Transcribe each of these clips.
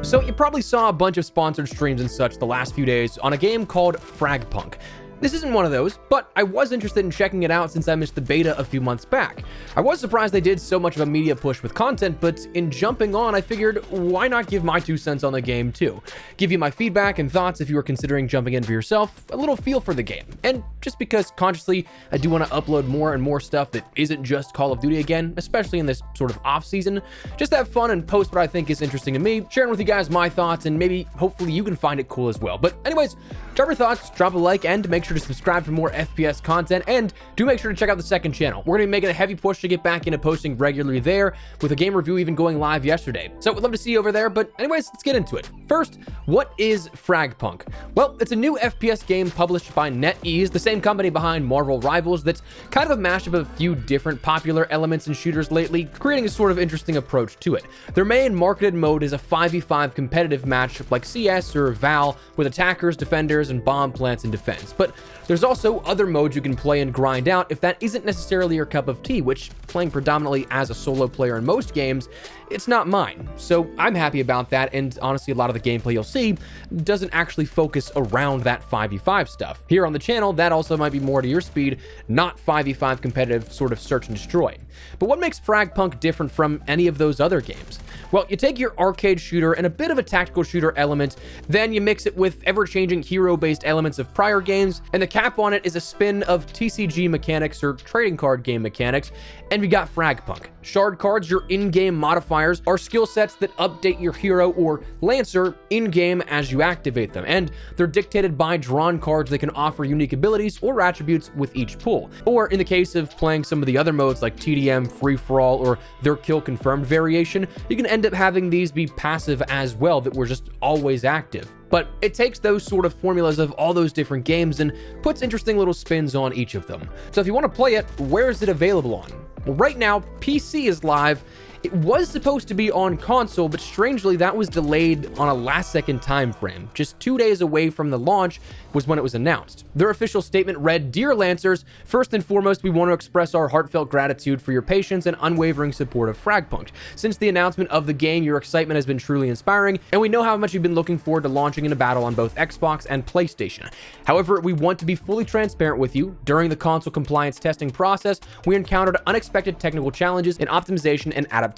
So you probably saw a bunch of sponsored streams and such the last few days on a game called FragPunk. This isn't one of those, but I was interested in checking it out since I missed the beta a few months back. I was surprised they did so much of a media push with content, but in jumping on, I figured, why not give my 2 cents on the game too? Give you my feedback and thoughts if you are considering jumping in for yourself, a little feel for the game. And just because consciously, I do want to upload more and more stuff that isn't just Call of Duty again, especially in this sort of off season, just have fun and post what I think is interesting to me, sharing with you guys my thoughts, and maybe hopefully you can find it cool as well. But anyways, drop your thoughts, drop a like, and make sure to subscribe for more FPS content, and do make sure to check out the second channel. We're going to be making a heavy push to get back into posting regularly there, with a game review even going live yesterday. So we'd love to see you over there, but anyways, let's get into it. First, what is FragPunk? Well, it's a new FPS game published by NetEase, the same company behind Marvel Rivals, that's kind of a mashup of a few different popular elements in shooters lately, creating a sort of interesting approach to it. Their main marketed mode is a 5v5 competitive match like CS or Val, with attackers, defenders, and bomb plants in defense. But there's also other modes you can play and grind out if that isn't necessarily your cup of tea, which, playing predominantly as a solo player in most games, it's not mine. So I'm happy about that, and honestly, a lot of the gameplay you'll see doesn't actually focus around that 5v5 stuff. Here on the channel, that also might be more to your speed, not 5v5 competitive sort of search and destroy. But what makes FragPunk different from any of those other games? Well, you take your arcade shooter and a bit of a tactical shooter element, then you mix it with ever-changing hero-based elements of prior games, and the cap on it is a spin of TCG mechanics or trading card game mechanics, and we got FragPunk. Shard cards, your in-game modifiers, are skill sets that update your hero or lancer in-game as you activate them, and they're dictated by drawn cards that can offer unique abilities or attributes with each pull. Or in the case of playing some of the other modes like TDM, free-for-all, or their kill-confirmed variation, you can end up having these be passive as well that were just always active. But it takes those sort of formulas of all those different games and puts interesting little spins on each of them. So if you want to play it, where is it available on? Well, right now, PC is live. It was supposed to be on console, but strangely, that was delayed on a last-second time frame. Just 2 days away from the launch was when it was announced. Their official statement read, "Dear Lancers, first and foremost, we want to express our heartfelt gratitude for your patience and unwavering support of FragPunk. Since the announcement of the game, your excitement has been truly inspiring, and we know how much you've been looking forward to launching in a battle on both Xbox and PlayStation. However, we want to be fully transparent with you. During the console compliance testing process, we encountered unexpected technical challenges in optimization and adaptation.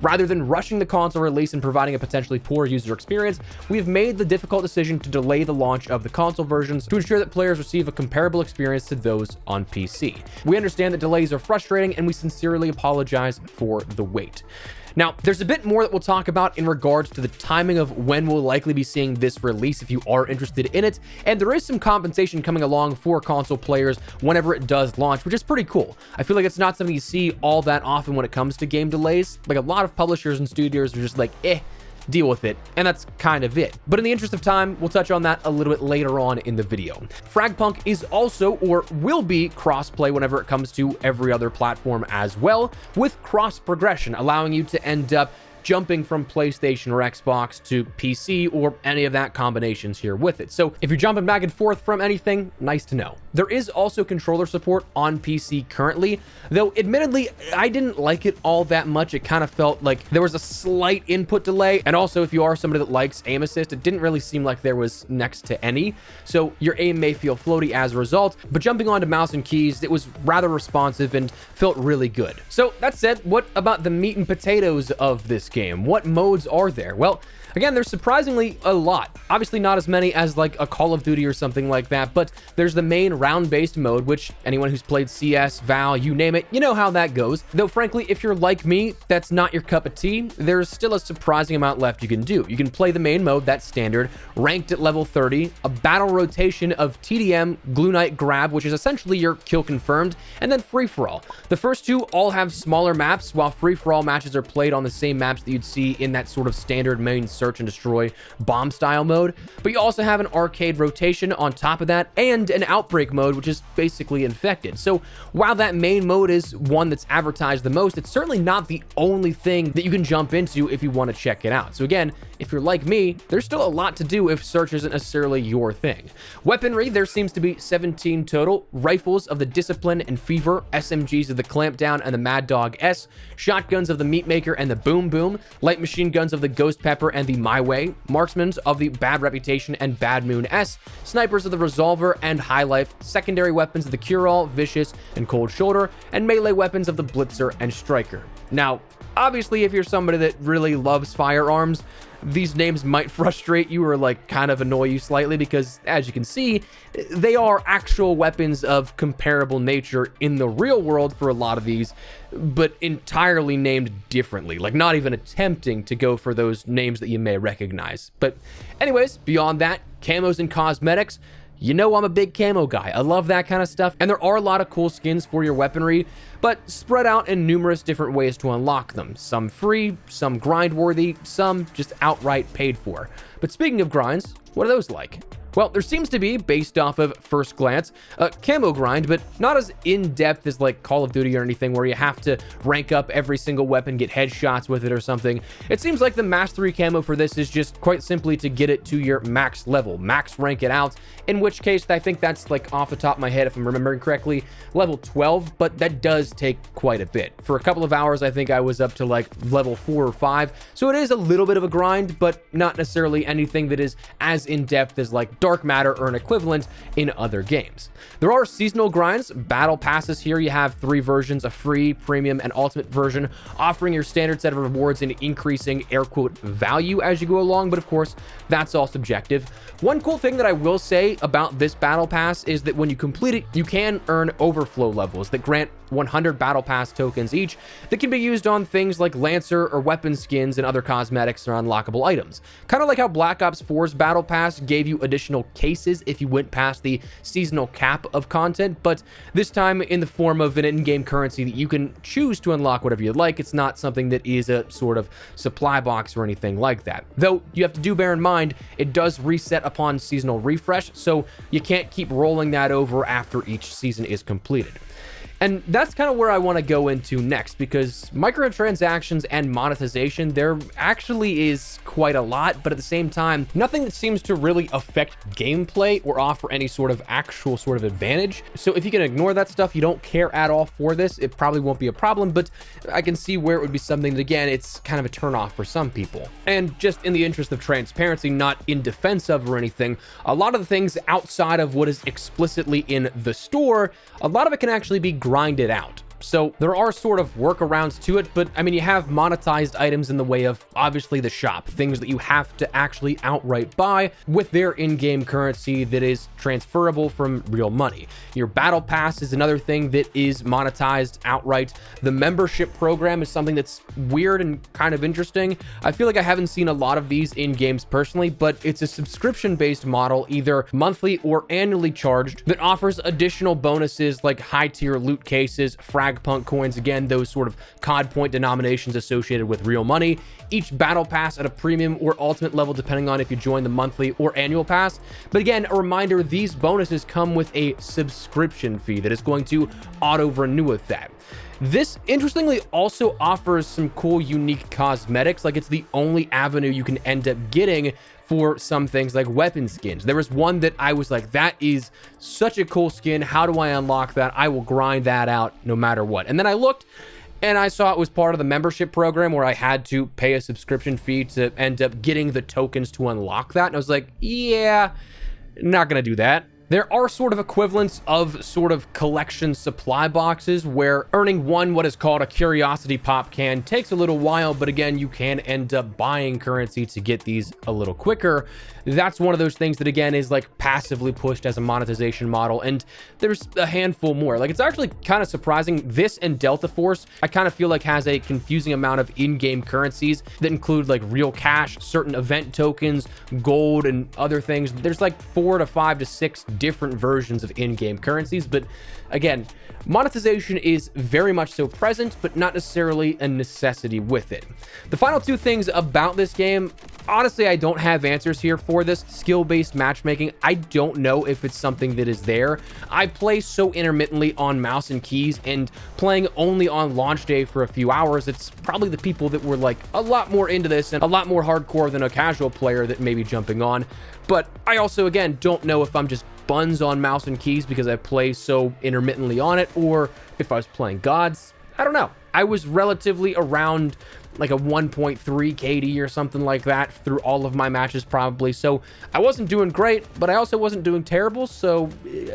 Rather than rushing the console release and providing a potentially poor user experience, we have made the difficult decision to delay the launch of the console versions to ensure that players receive a comparable experience to those on PC. We understand that delays are frustrating, and we sincerely apologize for the wait." Now, there's a bit more that we'll talk about in regards to the timing of when we'll likely be seeing this release if you are interested in it, and there is some compensation coming along for console players whenever it does launch, which is pretty cool. I feel like it's not something you see all that often when it comes to game delays. Like, a lot of publishers and studios are just like, deal with it, and that's kind of it. But in the interest of time, we'll touch on that a little bit later on in the video. FragPunk is also, or will be, cross-play whenever it comes to every other platform as well, with cross-progression, allowing you to end up jumping from PlayStation or Xbox to PC or any of that combinations here with it. So if you're jumping back and forth from anything, nice to know. There is also controller support on PC currently, though admittedly, I didn't like it all that much. It kind of felt like there was a slight input delay. And also, if you are somebody that likes aim assist, it didn't really seem like there was next to any. So your aim may feel floaty as a result, but jumping onto mouse and keys, it was rather responsive and felt really good. So that said, what about the meat and potatoes of this game? What modes are there? Well, again, there's surprisingly a lot. Obviously not as many as like a Call of Duty or something like that, but there's the main round-based mode, which anyone who's played CS, Val, you name it, you know how that goes. Though frankly, if you're like me, that's not your cup of tea, there's still a surprising amount left you can do. You can play the main mode, that's standard, ranked at level 30, a battle rotation of TDM, Glue Knight Grab, which is essentially your kill confirmed, and then free-for-all. The first two all have smaller maps, while free-for-all matches are played on the same maps that you'd see in that sort of standard main search and destroy bomb style mode. But you also have an arcade rotation on top of that, and an outbreak mode, which is basically infected. So while that main mode is one that's advertised the most, it's certainly not the only thing that you can jump into if you want to check it out. So again, if you're like me, there's still a lot to do if search isn't necessarily your thing. Weaponry, there seems to be 17 total. Rifles of the Discipline and Fever, SMGs of the Clampdown and the Mad Dog S, shotguns of the Meatmaker and the Boom Boom, light machine guns of the Ghost Pepper and the My Way, marksmen of the Bad Reputation and Bad Moon S, snipers of the Resolver and High Life, secondary weapons of the Cure-All, Vicious, and Cold Shoulder, and melee weapons of the Blitzer and Striker. Now, obviously, if you're somebody that really loves firearms, these names might frustrate you or like kind of annoy you slightly because, as you can see, they are actual weapons of comparable nature in the real world for a lot of these, but entirely named differently, like not even attempting to go for those names that you may recognize. But anyways, beyond that, camos and cosmetics. You know I'm a big camo guy. I love that kind of stuff. And there are a lot of cool skins for your weaponry, but spread out in numerous different ways to unlock them. Some free, some grind worthy, some just outright paid for. But speaking of grinds, what are those like? Well, there seems to be, based off of first glance, a camo grind, but not as in-depth as like Call of Duty or anything where you have to rank up every single weapon, get headshots with it or something. It seems like the Mastery camo for this is just quite simply to get it to your max level, max rank it out, in which case I think that's like off the top of my head, if I'm remembering correctly, level 12, but that does take quite a bit. For a couple of hours, I think I was up to like level 4 or 5, so it is a little bit of a grind, but not necessarily anything that is as in-depth as like Dark Matter or an equivalent in other games. There are seasonal grinds, battle passes. Here you have 3 versions, a free, premium, and ultimate version, offering your standard set of rewards and increasing air quote value as you go along, but of course that's all subjective. One cool thing that I will say about this battle pass is that when you complete it, you can earn overflow levels that grant 100 battle pass tokens each that can be used on things like Lancer or weapon skins and other cosmetics or unlockable items. Kind of like how Black Ops 4's battle pass gave you additional cases if you went past the seasonal cap of content, but this time in the form of an in-game currency that you can choose to unlock whatever you'd like. It's not something that is a sort of supply box or anything like that. Though you have to bear in mind, it does reset upon seasonal refresh, so you can't keep rolling that over after each season is completed. And that's kind of where I want to go into next, because microtransactions and monetization, there actually is quite a lot, but at the same time, nothing that seems to really affect gameplay or offer any sort of actual sort of advantage. So if you can ignore that stuff, you don't care at all for this, it probably won't be a problem, but I can see where it would be something that, again, it's kind of a turnoff for some people. And just in the interest of transparency, not in defense of or anything, a lot of the things outside of what is explicitly in the store, a lot of it can actually be grinded out. So there are sort of workarounds to it, but I mean, you have monetized items in the way of obviously the shop, things that you have to actually outright buy with their in-game currency that is transferable from real money. Your battle pass is another thing that is monetized outright. The membership program is something that's weird and kind of interesting. I feel like I haven't seen a lot of these in games personally, but it's a subscription-based model, either monthly or annually charged, that offers additional bonuses like high-tier loot cases, FragPunk coins, again, those sort of COD point denominations associated with real money, each battle pass at a premium or ultimate level depending on if you join the monthly or annual pass. But again, a reminder, these bonuses come with a subscription fee that is going to auto-renew with that. This, interestingly, also offers some cool, unique cosmetics. Like, it's the only avenue you can end up getting for some things like weapon skins. There was one that I was like, that is such a cool skin. How do I unlock that? I will grind that out no matter what. And then I looked and I saw it was part of the membership program where I had to pay a subscription fee to end up getting the tokens to unlock that. And I was like, yeah, not gonna do that. There are sort of equivalents of sort of collection supply boxes where earning what is called a curiosity pop can takes a little while, but again, you can end up buying currency to get these a little quicker. That's one of those things that, again, is like passively pushed as a monetization model, and there's a handful more. Like, it's actually kind of surprising. This and Delta Force, I kind of feel like has a confusing amount of in-game currencies that include like real cash, certain event tokens, gold, and other things. There's like 4 to 5 to 6 different versions of in-game currencies, but again, monetization is very much so present, but not necessarily a necessity with it. The final 2 things about this game, honestly, I don't have answers here for this. Skill-based matchmaking, I don't know if it's something that is there. I play so intermittently on mouse and keys, and playing only on launch day for a few hours, it's probably the people that were like a lot more into this and a lot more hardcore than a casual player that may be jumping on. But I also, again, don't know if I'm just buns on mouse and keys because I play so intermittently on it, or if I was playing gods. I don't know. I was relatively around like a 1.3 KD or something like that through all of my matches probably. So I wasn't doing great, but I also wasn't doing terrible. So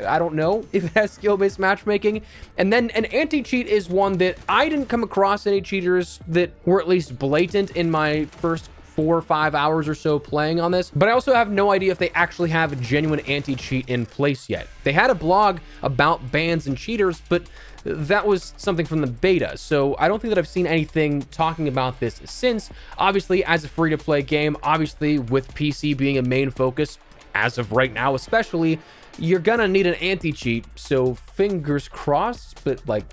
I don't know if it has skill-based matchmaking. And then an anti-cheat is one that I didn't come across any cheaters that were at least blatant in my first 4 or 5 hours or so playing on this, but I also have no idea if they actually have a genuine anti-cheat in place yet. They had a blog about bans and cheaters, but that was something from the beta, so I don't think that I've seen anything talking about this since. Obviously, as a free-to-play game, obviously with PC being a main focus, as of right now especially, you're gonna need an anti-cheat, so fingers crossed, but like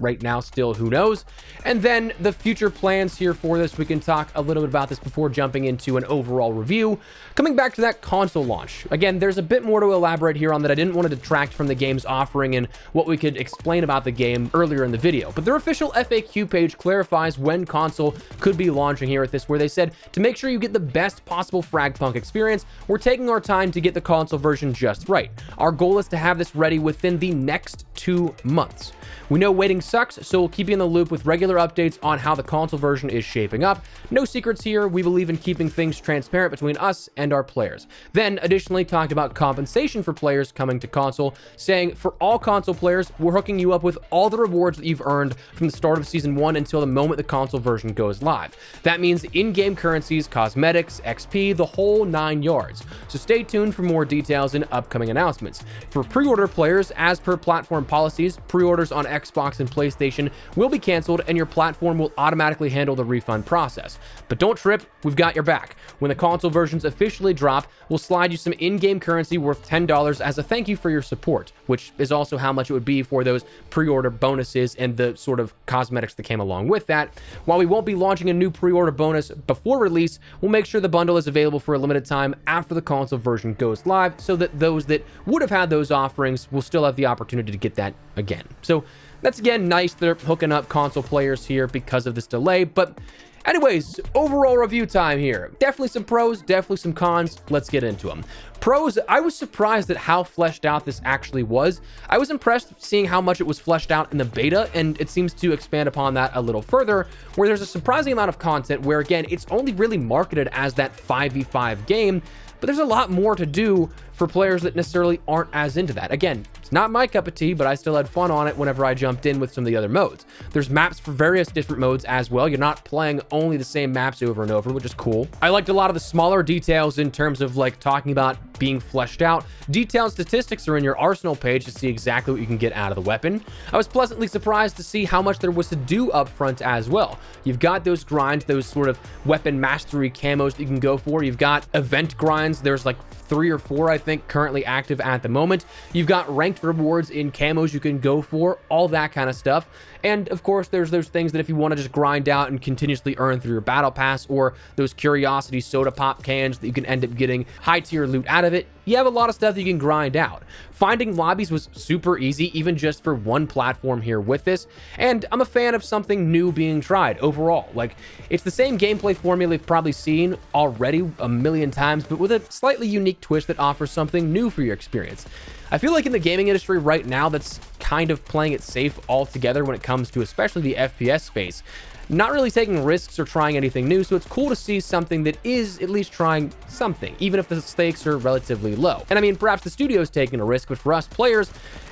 right now still, who knows. And then the future plans here for this, we can talk a little bit about this before jumping into an overall review. Coming back to that console launch, again, there's a bit more to elaborate here on that. I didn't want to detract from the game's offering and what we could explain about the game earlier in the video, but their official FAQ page clarifies when console could be launching here at this, where they said, to make sure you get the best possible FragPunk experience, we're taking our time to get the console version just right. Our goal is to have this ready within the next 2 months. We know waiting sucks, so we'll keep you in the loop with regular updates on how the console version is shaping up. No secrets here. We believe in keeping things transparent between us and our players. Then additionally talked about compensation for players coming to console, saying for all console players, we're hooking you up with all the rewards that you've earned from the start of season 1 until the moment the console version goes live. That means in-game currencies, cosmetics, XP, the whole 9 yards. So stay tuned for more details in upcoming announcements. For pre-order players, as per platform policies, pre-orders on Xbox and PlayStation will be canceled and your platform will automatically handle the refund process. But don't trip, we've got your back. When the console versions officially drop, we'll slide you some in-game currency worth $10 as a thank you for your support, which is also how much it would be for those pre-order bonuses and the sort of cosmetics that came along with that. While we won't be launching a new pre-order bonus before release, we'll make sure the bundle is available for a limited time after the console version goes live, so that those that would have had those offerings will still have the opportunity to get that again. So that's, again, nice. They're hooking up console players here because of this delay. But anyways, overall review time here. Definitely some pros, definitely some cons. Let's get into them. Pros, I was surprised at how fleshed out this actually was. I was impressed seeing how much it was fleshed out in the beta, and it seems to expand upon that a little further, where there's a surprising amount of content where, again, it's only really marketed as that 5v5 game, but there's a lot more to do for players that necessarily aren't as into that. Again, it's not my cup of tea, but I still had fun on it whenever I jumped in with some of the other modes. There's maps for various different modes as well. You're not playing only the same maps over and over, which is cool. I liked a lot of the smaller details in terms of like talking about being fleshed out. Detailed statistics are in your arsenal page to see exactly what you can get out of the weapon. I was pleasantly surprised to see how much there was to do up front as well. You've got those grinds, those sort of weapon mastery camos that you can go for. You've got event grinds. There's like 3 or 4, I think, currently active at the moment. You've got ranked rewards in camos you can go for, all that kind of stuff. And of course, there's those things that if you want to just grind out and continuously earn through your battle pass, or those curiosity soda pop cans that you can end up getting high tier loot out of it, you have a lot of stuff that you can grind out. Finding lobbies was super easy, even just for one platform here with this, and I'm a fan of something new being tried overall. Like, it's the same gameplay formula you've probably seen already a million times, but with a slightly unique twist that offers something new for your experience. I feel like in the gaming industry right now, that's kind of playing it safe altogether when it comes to especially the FPS space. Not really taking risks or trying anything new, so it's cool to see something that is at least trying something, even if the stakes are relatively low. And I mean, perhaps the studio's taking a risk, but for us players,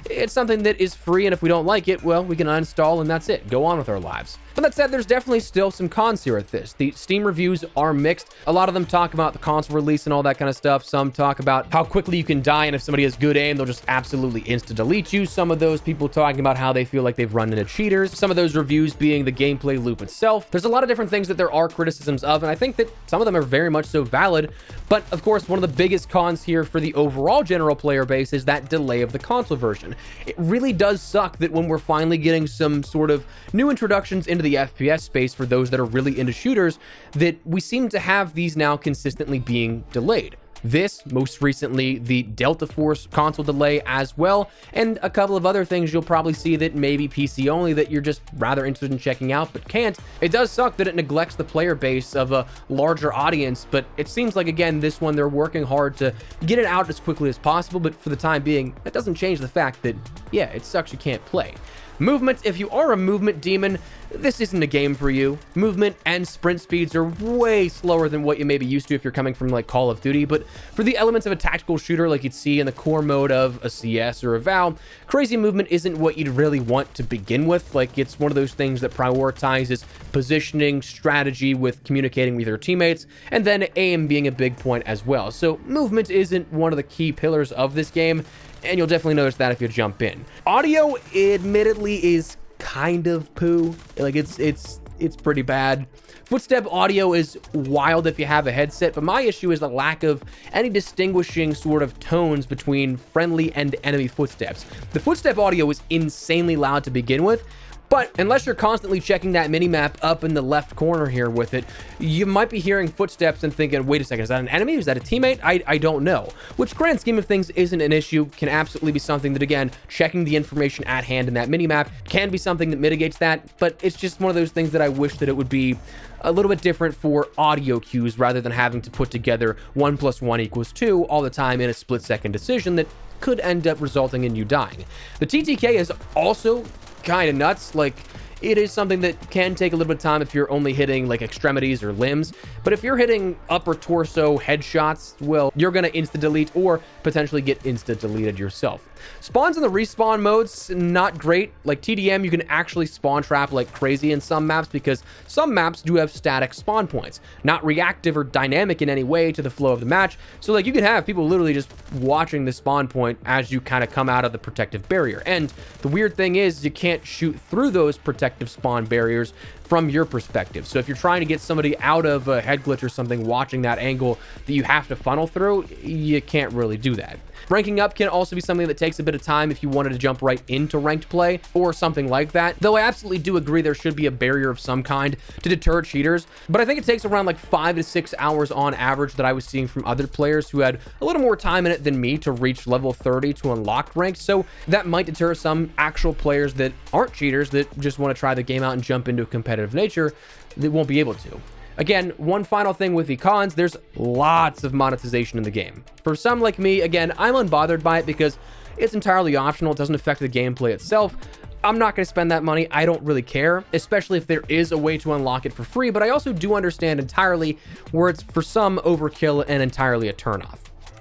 it's something that is free, and if we don't like it, well, we can uninstall and that's it. Go on with our lives. But that said, there's definitely still some cons here with this. The Steam reviews are mixed. A lot of them talk about the console release and all that kind of stuff. Some talk about how quickly you can die, and if somebody has good aim, they'll just absolutely insta-delete you. Some of those those people talking about how they feel like they've run into cheaters, some of those reviews being the gameplay loop itself. There's a lot of different things that there are criticisms of, and I think that some of them are very much so valid. But of course, one of the biggest cons here for the overall general player base is that delay of the console version. It really does suck that when we're finally getting some sort of new introductions into the FPS space for those that are really into shooters, that we seem to have these now consistently being delayed. This, most recently, the Delta Force console delay as well, and a couple of other things you'll probably see that may be PC only that you're just rather interested in checking out but can't. It does suck that it neglects the player base of a larger audience, but it seems like, again, this one they're working hard to get it out as quickly as possible, but for the time being, that doesn't change the fact that, yeah, it sucks you can't play. Movement, if you are a movement demon, this isn't a game for you. Movement and sprint speeds are way slower than what you may be used to if you're coming from like Call of Duty, but for the elements of a tactical shooter like you'd see in the core mode of a CS or a VAL, crazy movement isn't what you'd really want to begin with. Like, it's one of those things that prioritizes positioning, strategy with communicating with your teammates, and then aim being a big point as well. So movement isn't one of the key pillars of this game, and you'll definitely notice that if you jump in. Audio, admittedly, is kind of poo. Like, it's pretty bad. Footstep audio is wild if you have a headset, but my issue is the lack of any distinguishing sort of tones between friendly and enemy footsteps. The footstep audio is insanely loud to begin with, but unless you're constantly checking that minimap up in the left corner here with it, you might be hearing footsteps and thinking, wait a second, is that an enemy? Is that a teammate? I don't know. Which, grand scheme of things, isn't an issue, can absolutely be something that, again, checking the information at hand in that minimap can be something that mitigates that, but it's just one of those things that I wish that it would be a little bit different for audio cues rather than having to put together 1 + 1 = 2 all the time in a split-second decision that could end up resulting in you dying. The TTK is also kind of nuts. Like, it is something that can take a little bit of time if you're only hitting like extremities or limbs, but if you're hitting upper torso headshots, well, you're gonna insta delete or potentially get insta deleted yourself. Spawns in the respawn modes, not great. Like TDM, you can actually spawn trap like crazy in some maps because some maps do have static spawn points, not reactive or dynamic in any way to the flow of the match. So like, you can have people literally just watching the spawn point as you kind of come out of the protective barrier. And the weird thing is you can't shoot through those protective spawn barriers from your perspective. So if you're trying to get somebody out of a head glitch or something watching that angle that you have to funnel through, you can't really do that. Ranking up can also be something that takes a bit of time if you wanted to jump right into ranked play or something like that, though I absolutely do agree there should be a barrier of some kind to deter cheaters, but I think it takes around like 5 to 6 hours on average that I was seeing from other players who had a little more time in it than me to reach level 30 to unlock ranks, so that might deter some actual players that aren't cheaters that just want to try the game out and jump into a competitive nature that won't be able to. Again, one final thing with the cons, there's lots of monetization in the game. For some like me, again, I'm unbothered by it because it's entirely optional. It doesn't affect the gameplay itself. I'm not going to spend that money. I don't really care, especially if there is a way to unlock it for free, but I also do understand entirely where it's for some overkill and entirely a turnoff.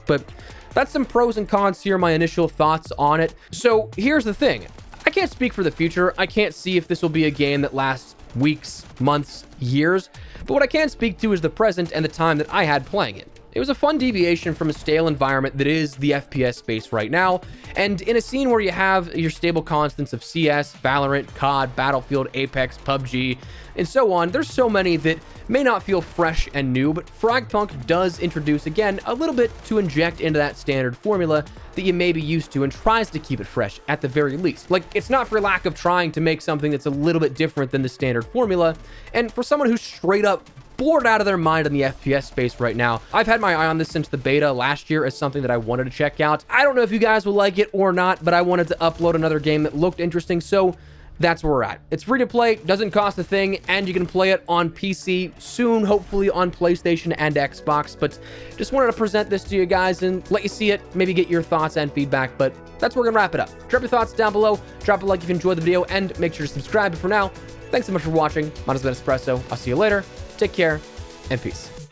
But that's some pros and cons here, my initial thoughts on it. So here's the thing. I can't speak for the future. I can't see if this will be a game that lasts weeks, months, years, but what I can speak to is the present and the time that I had playing it. It was a fun deviation from a stale environment that is the FPS space right now, and in a scene where you have your stable constants of CS, Valorant, COD, Battlefield, Apex, PUBG, and so on, there's so many that may not feel fresh and new, but FragPunk does introduce, again, a little bit to inject into that standard formula that you may be used to and tries to keep it fresh at the very least. Like, it's not for lack of trying to make something that's a little bit different than the standard formula, and for someone who's straight up bored out of their mind in the FPS space right now. I've had my eye on this since the beta last year as something that I wanted to check out. I don't know if you guys will like it or not, but I wanted to upload another game that looked interesting, so that's where we're at. It's free to play, doesn't cost a thing, and you can play it on PC soon, hopefully on PlayStation and Xbox, but just wanted to present this to you guys and let you see it, maybe get your thoughts and feedback, but that's where we're gonna wrap it up. Drop your thoughts down below, drop a like if you enjoyed the video, and make sure to subscribe. But for now, thanks so much for watching. Mine has been Espresso. I'll see you later. Take care, and peace.